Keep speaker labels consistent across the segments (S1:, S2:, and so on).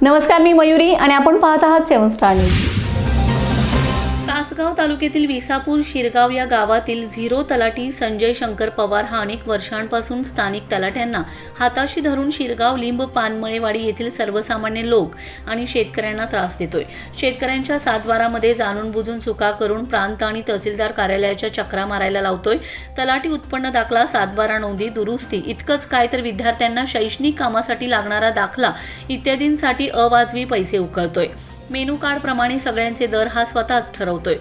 S1: नमस्कार, मी मयुरी आणि आपण पाहत आहात 7 स्टार न्यूज.
S2: तासगाव तालुक्यातील विसापूर शिरगाव या गावातील झिरो तलाठी संजय शंकर पवार हा अनेक वर्षांपासून स्थानिक तलाट्यांना हाताशी धरून शिरगाव लिंब पानमळेवाडी येथील सर्वसामान्य लोक आणि शेतकऱ्यांना त्रास देतोय. शेतकऱ्यांच्या सातबारामध्ये जाणून बुजून चुका करून प्रांत आणि तहसीलदार कार्यालयाच्या चक्रा मारायला लावतोय. तलाठी उत्पन्न दाखला, सातबारा नोंदी दुरुस्ती इतकंच काय तर विद्यार्थ्यांना शैक्षणिक कामासाठी लागणारा दाखला इत्यादींसाठी अवाजवी पैसे उकळतोय. मेनू कार्ड प्रमाणे सगळ्यांचे दर हा स्वतःच ठरवतोय.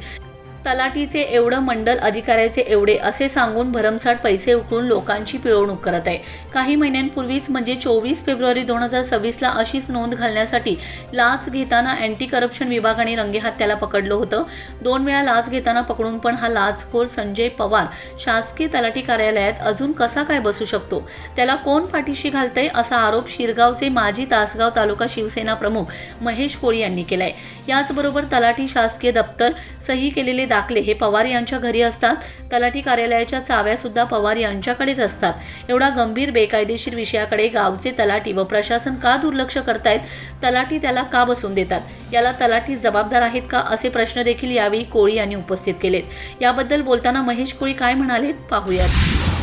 S2: तलाठीचे एवढं, मंडल अधिकाऱ्याचे एवढे असे सांगून भरमसाठ पैसे उकळून लोकांची पिळवणूक करत आहे. काही महिन्यांपूर्वीच म्हणजे 24 फेब्रुवारी 2026ला अशीच नोंद घालण्यासाठी लाच घेताना अँटी करप्शन विभागाने रंगेहात त्याला पकडलं होतं. 2 वेळा लाच घेताना पकडून पण हा लाचखोर संजय पवार शासकीय तलाठी कार्यालयात अजून कसा काय बसू शकतो? त्याला कोण पाठीशी घालतंय असा आरोप शिरगावचे माजी तासगाव तालुका शिवसेना प्रमुख महेश कोळी यांनी केलाय. याचबरोबर तलाठी शासकीय दप्तर, सही केलेले दाखले हे पवार यांच्या घरी असतात. तलाठी कार्यालयाच्या चाव्या सुद्धा पवार यांच्याकडेच असतात. एवढा गंभीर बेकायदेशीर विषयाकडे गावचे तलाठी व प्रशासन का दुर्लक्ष करतायत? तलाठी त्याला का बसून देतात? याला तलाठी जबाबदार आहेत का, असे प्रश्न देखील यावेळी कोळी यांनी उपस्थित केलेत. याबद्दल बोलताना महेश कोळी काय म्हणाले पाहूयात.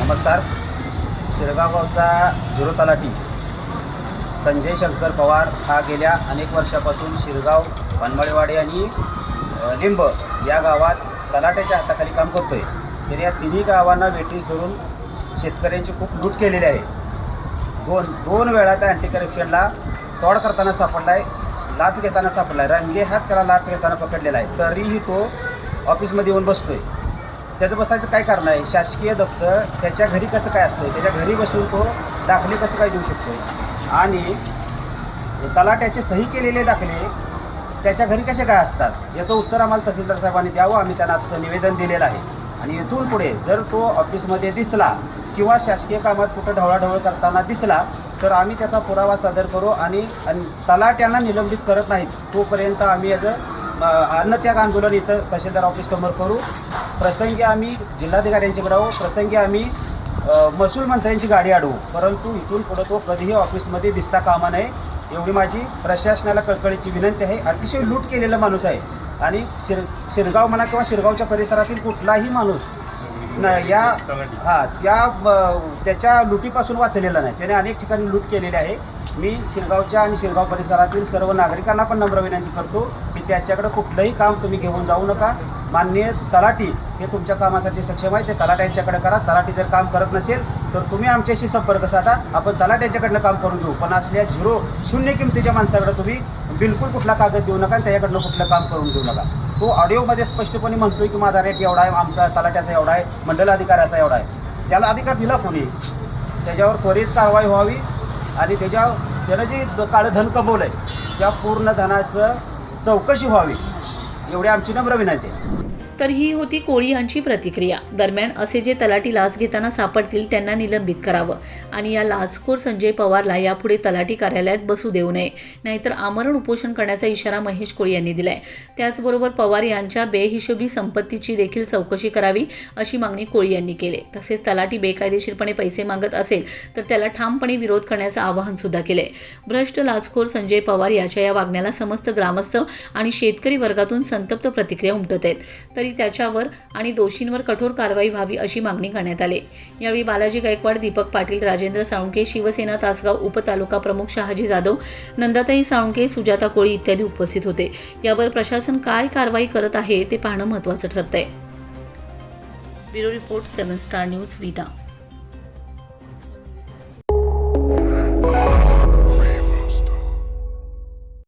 S3: नमस्कार. शिरगाव गावचा झिरो तलाठी संजय शंकर पवार हा गेल्या अनेक वर्षापासून शिरगाव, पानमळेवाडी आणि लिंब या गावात तलाट्याच्या हाताखाली काम करतोय. तर या तिन्ही गावांना वेठीस धरून शेतकऱ्यांची खूप लूट केलेली आहे. दोन वेळा त्या अँटी करप्शनला तोड करताना सापडला आहे, लाच घेताना सापडला आहे, रंगेहात त्याला लाच घेताना पकडलेला आहे. तरीही तो ऑफिसमध्ये येऊन बसतोय. त्याचं बसायचं काय कारण आहे? शासकीय दप्तर त्याच्या घरी कसं काय असतं? त्याच्या घरी बसून तो दाखले कसं काय देऊ शकतो? आणि तलाट्याचे सही केलेले दाखले त्याच्या घरी कसे काय असतात? याचं उत्तर आम्हाला तहसीलदार साहेबांनी द्यावं. आम्ही त्यांना तसं निवेदन दिलेलं आहे. आणि इथून पुढे जर तो ऑफिसमध्ये दिसला किंवा शासकीय कामात कुठं ढवळाढवळ करताना दिसला तर आम्ही त्याचा पुरावा सादर करू. आणि तलाट्यांना निलंबित करत नाहीत तोपर्यंत आम्ही याचं अन्नत्याग आंदोलन इथं तहसीलदार ऑफिससमोर करू. प्रसंगी आम्ही जिल्हाधिकाऱ्यांच्याकडे राहू, प्रसंगी आम्ही महसूल मंत्र्यांची गाडी अडवू. परंतु इथून पुढे तो कधीही ऑफिसमध्ये दिसता कामा नये एवढी माझी प्रशासनाला कळकळीची विनंती आहे. अतिशय लूट केलेला माणूस आहे. आणि शिरगाव म्हणा किंवा शिरगावच्या परिसरातील कुठलाही माणूस त्याच्या लुटीपासून वाचलेला नाही. त्याने अनेक ठिकाणी लूट केलेली आहे. मी शिरगावच्या आणि शिरगाव परिसरातील सर्व नागरिकांना पण नम्र विनंती करतो की त्याच्याकडे कुठलंही काम तुम्ही घेऊन जाऊ नका. माननीय तलाठी हे तुमच्या कामासाठी सक्षम आहे, ते तलाट्यांच्याकडे करा. तलाठी जर काम करत नसेल तर तुम्ही आमच्याशी संपर्क साधा, आपण तलाट्यांच्याकडनं काम करून घेऊ. पण असल्या शून्य किमतीच्या माणसाकडे तुम्ही बिलकुल कुठला कागद देऊ नका आणि त्याच्याकडनं कुठलं काम करून घेऊ नका. तो ऑडिओमध्ये स्पष्टपणे म्हणतोय की माझा रेट एवढा आहे, आमचा तलाट्याचा एवढा आहे, मंडल अधिकाऱ्याचा एवढा आहे. त्याला अधिकार दिला कोणी? त्याच्यावर त्वरित कारवाई व्हावी आणि त्यानं जे काळं धन कमवलं आहे त्या पूर्ण धनाचं चौकशी व्हावी एवढी आमची नम्र विनंती आहे.
S2: तर ही होती कोळी यांची प्रतिक्रिया. दरम्यान असे जे तलाठी लाच घेताना सापडतील त्यांना निलंबित करावं आणि या लाचखोर संजय पवारला यापुढे तलाठी कार्यालयात बसू देऊ नये, नाहीतर आमरण उपोषण करण्याचा इशारा महेश कोळी यांनी दिलाय. त्याचबरोबर पवार यांच्या बेहिशोबी संपत्तीची देखील चौकशी करावी अशी मागणी कोळी यांनी केली. तसेच तलाठी बेकायदेशीरपणे पैसे मागत असेल तर त्याला ठामपणे विरोध करण्याचं आवाहन सुद्धा केलंय. भ्रष्ट लाचखोर संजय पवार याच्या या वागण्याला समस्त ग्रामस्थ आणि शेतकरी वर्गातून संतप्त प्रतिक्रिया उमटत आहेत. तरी त्याच्यावर आणि दोषींवर कठोर कारवाई व्हावी अशी मागणी करण्यात आली. यावेळी बालाजी गायकवाड, दीपक पाटील, राजेंद्र साळुंके, शिवसेना तासगाव उपतालुका प्रमुख शहाजी जाधव, नंदाताई साळुंके, सुजाता कोळी इत्यादी उपस्थित होते. यावर प्रशासन काय कारवाई करत आहे ते पाहणं महत्त्वाचं ठरतंय. ब्युरो रिपोर्ट 7 स्टार न्यूज, विटा.